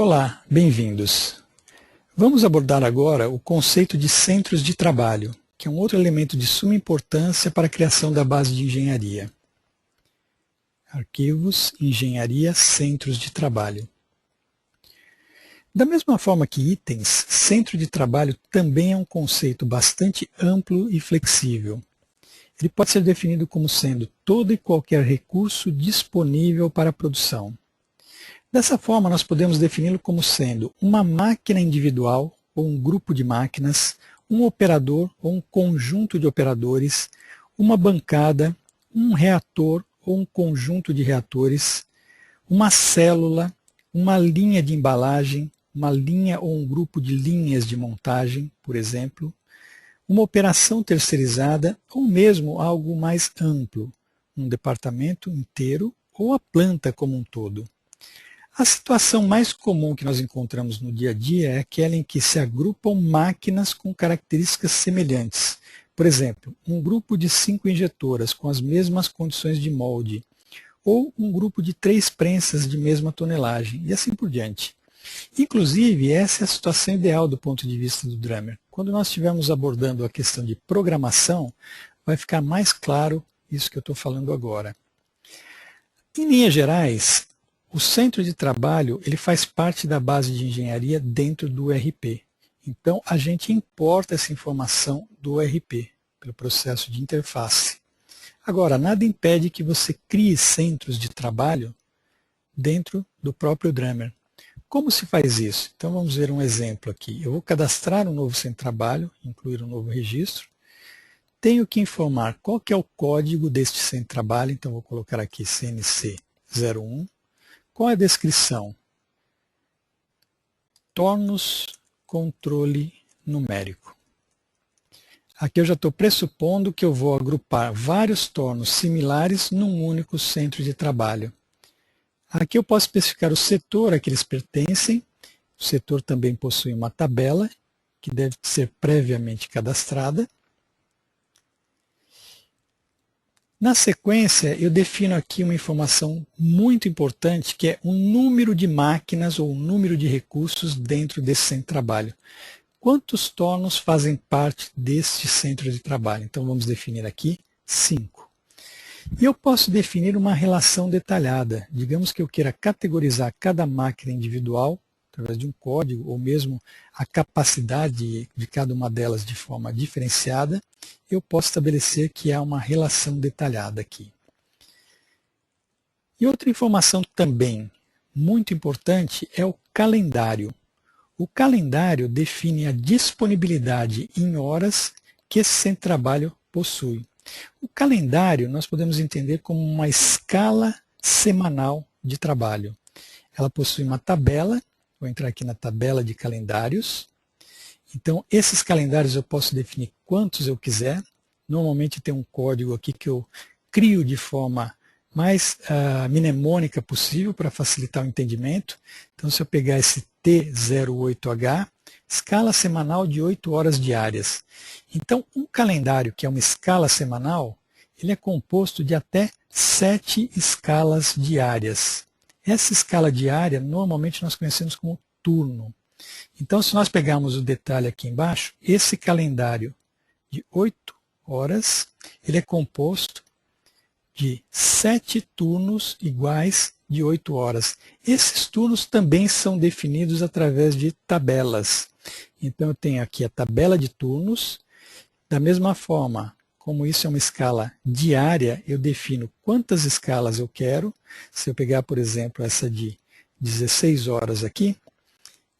Olá, bem-vindos. Vamos abordar agora o conceito de centros de trabalho, que é um outro elemento de suma importância para a criação da base de engenharia. Arquivos, engenharia, centros de trabalho. Da mesma forma que itens, centro de trabalho também é um conceito bastante amplo e flexível. Ele pode ser definido como sendo todo e qualquer recurso disponível para a produção. Dessa forma, nós podemos defini-lo como sendo uma máquina individual ou um grupo de máquinas, um operador ou um conjunto de operadores, uma bancada, um reator ou um conjunto de reatores, uma célula, uma linha de embalagem, uma linha ou um grupo de linhas de montagem, por exemplo, uma operação terceirizada ou mesmo algo mais amplo, um departamento inteiro ou a planta como um todo. A situação mais comum que nós encontramos no dia a dia é aquela em que se agrupam máquinas com características semelhantes. Por exemplo, um grupo de 5 injetoras com as mesmas condições de molde, ou um grupo de 3 prensas de mesma tonelagem, e assim por diante. Inclusive, essa é a situação ideal do ponto de vista do Drummer. Quando nós estivermos abordando a questão de programação, vai ficar mais claro isso que eu estou falando agora. Em linhas gerais, o centro de trabalho ele faz parte da base de engenharia dentro do ERP. Então, a gente importa essa informação do ERP, pelo processo de interface. Agora, nada impede que você crie centros de trabalho dentro do próprio Drummer. Como se faz isso? Então, vamos ver um exemplo aqui. Eu vou cadastrar um novo centro de trabalho, incluir um novo registro. Tenho que informar qual que é o código deste centro de trabalho. Então, vou colocar aqui CNC 01. Qual é a descrição? Tornos controle numérico. Aqui eu já estou pressupondo que eu vou agrupar vários tornos similares num único centro de trabalho. Aqui eu posso especificar o setor a que eles pertencem. O setor também possui uma tabela, que deve ser previamente cadastrada. Na sequência, eu defino aqui uma informação muito importante, que é o número de máquinas ou o número de recursos dentro desse centro de trabalho. Quantos tornos fazem parte deste centro de trabalho? Então, vamos definir aqui 5. E eu posso definir uma relação detalhada. Digamos que eu queira categorizar cada máquina individual, através de um código, ou mesmo a capacidade de cada uma delas de forma diferenciada, eu posso estabelecer que há uma relação detalhada aqui. E outra informação também muito importante é o calendário. O calendário define a disponibilidade em horas que esse centro de trabalho possui. O calendário nós podemos entender como uma escala semanal de trabalho. Ela possui uma tabela, vou entrar aqui na tabela de calendários. Então, esses calendários eu posso definir quantos eu quiser. Normalmente tem um código aqui que eu crio de forma mais mnemônica possível para facilitar o entendimento. Então, se eu pegar esse T08H, escala semanal de 8 horas diárias. Então, um calendário que é uma escala semanal, ele é composto de até 7 escalas diárias. Essa escala diária, normalmente nós conhecemos como turno. Então, se nós pegarmos o detalhe aqui embaixo, esse calendário de 8 horas, ele é composto de 7 turnos iguais de 8 horas. Esses turnos também são definidos através de tabelas. Então, eu tenho aqui a tabela de turnos. Da mesma forma, como isso é uma escala diária, eu defino quantas escalas eu quero. Se eu pegar, por exemplo, essa de 16 horas aqui,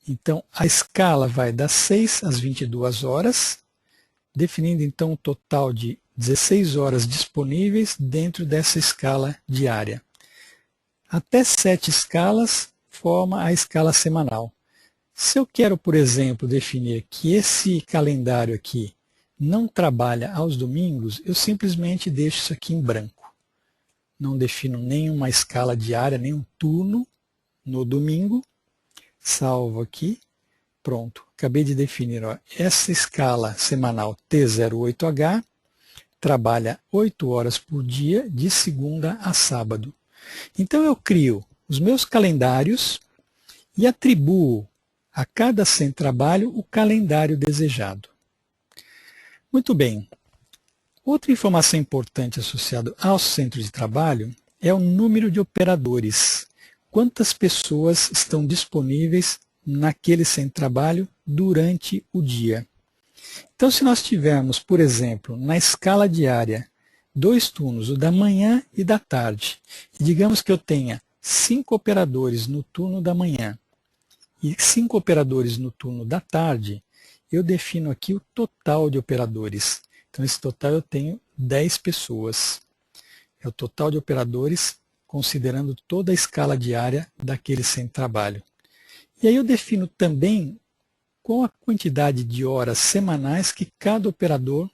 então a escala vai das 6 às 22 horas, definindo então um total de 16 horas disponíveis dentro dessa escala diária. Até 7 escalas forma a escala semanal. Se eu quero, por exemplo, definir que esse calendário aqui não trabalha aos domingos, eu simplesmente deixo isso aqui em branco. Não defino nenhuma escala diária, nenhum turno no domingo. Salvo aqui. Pronto. Acabei de definir. Ó, essa escala semanal T08H trabalha 8 horas por dia, de segunda a sábado. Então eu crio os meus calendários e atribuo a cada centro de trabalho o calendário desejado. Muito bem. Outra informação importante associada ao centro de trabalho é o número de operadores. Quantas pessoas estão disponíveis naquele centro de trabalho durante o dia. Então, se nós tivermos, por exemplo, na escala diária, 2 turnos, o da manhã e da tarde, e digamos que eu tenha 5 operadores no turno da manhã e 5 operadores no turno da tarde, eu defino aqui o total de operadores. Então, esse total eu tenho 10 pessoas. É o total de operadores, considerando toda a escala diária daquele centro de trabalho. E aí eu defino também qual a quantidade de horas semanais que cada operador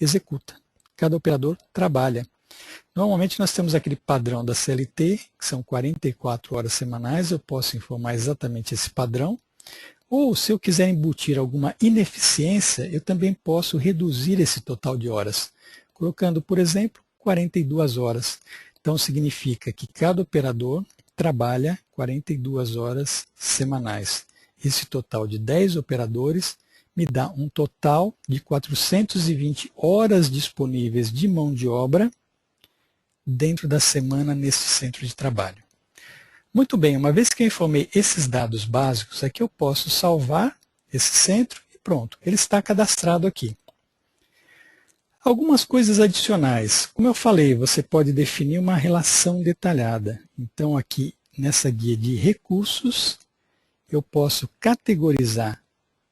executa, cada operador trabalha. Normalmente nós temos aquele padrão da CLT, que são 44 horas semanais, eu posso informar exatamente esse padrão. Ou, se eu quiser embutir alguma ineficiência, eu também posso reduzir esse total de horas, colocando, por exemplo, 42 horas. Então, significa que cada operador trabalha 42 horas semanais. Esse total de 10 operadores me dá um total de 420 horas disponíveis de mão de obra dentro da semana nesse centro de trabalho. Muito bem, uma vez que eu informei esses dados básicos, aqui eu posso salvar esse centro e pronto, ele está cadastrado aqui. Algumas coisas adicionais. Como eu falei, você pode definir uma relação detalhada. Então, aqui nessa guia de recursos, eu posso categorizar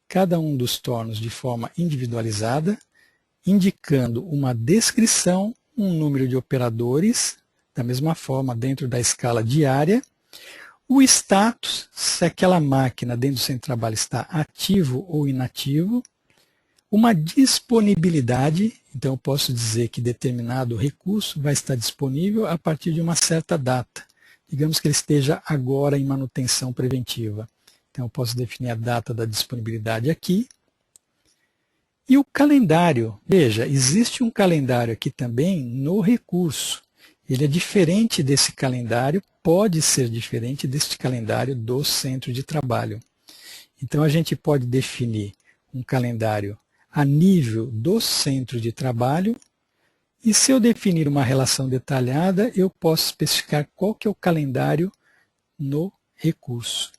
cada um dos tornos de forma individualizada, indicando uma descrição, um número de operadores, da mesma forma dentro da escala diária, o status, se aquela máquina dentro do centro de trabalho está ativo ou inativo, uma disponibilidade, então eu posso dizer que determinado recurso vai estar disponível a partir de uma certa data. Digamos que ele esteja agora em manutenção preventiva. Então eu posso definir a data da disponibilidade aqui. E o calendário, veja, existe um calendário aqui também no recurso. Ele é diferente desse calendário, pode ser diferente desse calendário do centro de trabalho. Então a gente pode definir um calendário a nível do centro de trabalho, e se eu definir uma relação detalhada, eu posso especificar qual que é o calendário no recurso.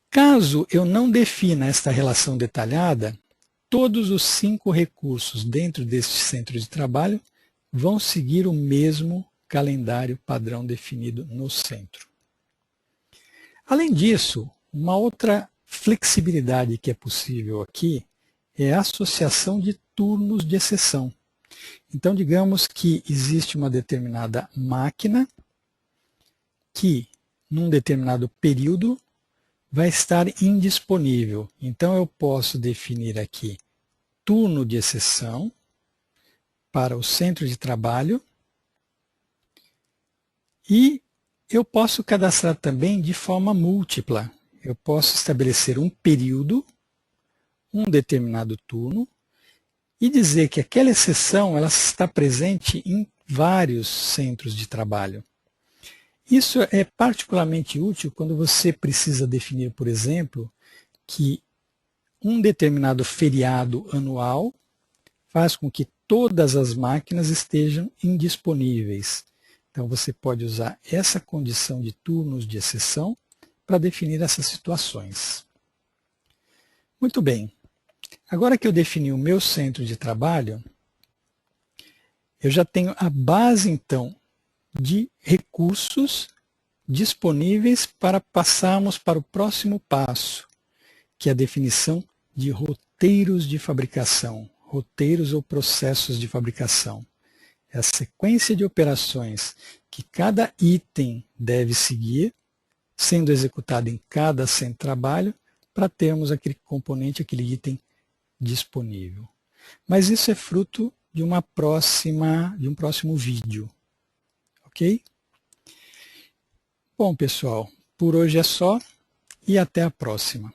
Caso eu não defina esta relação detalhada, todos os 5 recursos dentro deste centro de trabalho vão seguir o mesmo calendário padrão definido no centro. Além disso, uma outra flexibilidade que é possível aqui é a associação de turnos de exceção. Então, digamos que existe uma determinada máquina que, num determinado período, vai estar indisponível. Então, eu posso definir aqui turno de exceção para o centro de trabalho e eu posso cadastrar também de forma múltipla. Eu posso estabelecer um período, um determinado turno, e dizer que aquela exceção ela está presente em vários centros de trabalho. Isso é particularmente útil quando você precisa definir, por exemplo, que um determinado feriado anual faz com que todas as máquinas estejam indisponíveis. Então você pode usar essa condição de turnos de exceção para definir essas situações. Muito bem. Agora que eu defini o meu centro de trabalho, eu já tenho a base, então, de recursos disponíveis para passarmos para o próximo passo, que é a definição de roteiros de fabricação, roteiros ou processos de fabricação. É a sequência de operações que cada item deve seguir, sendo executado em cada centro de trabalho, para termos aquele componente, aquele item disponível. Mas isso é fruto de um próximo vídeo. Ok? Bom, pessoal, por hoje é só e até a próxima.